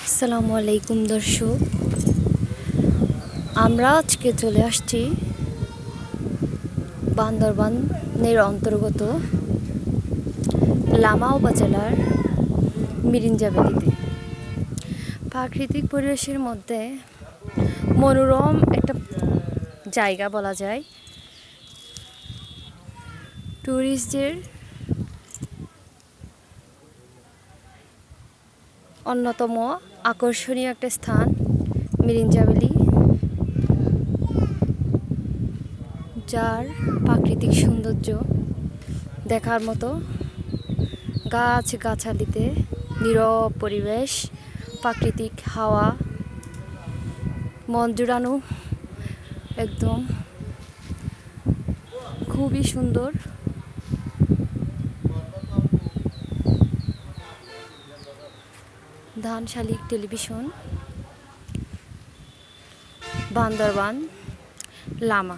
আসসালামু আলাইকুম দর্শক, আমরা আজকে চলে আসছি বান্দরবানের অন্তর্গত লামা উপজেলার মিরিঞ্জা ভ্যালিতে। প্রাকৃতিক পরিবেশের মধ্যে মনোরম একটা জায়গা বলা যায়। ট্যুরিস্টদের অন্যতম আকর্ষণীয় একটা স্থান মিরিঞ্জা ভ্যালি, যার প্রাকৃতিক সৌন্দর্য দেখার মতো। গাছগাছালিতে নীরব পরিবেশ, প্রাকৃতিক হাওয়া, মন জুড়ানো, একদম খুবই সুন্দর। ধানশালিক টেলিভিশন, বান্দরবান, লামা।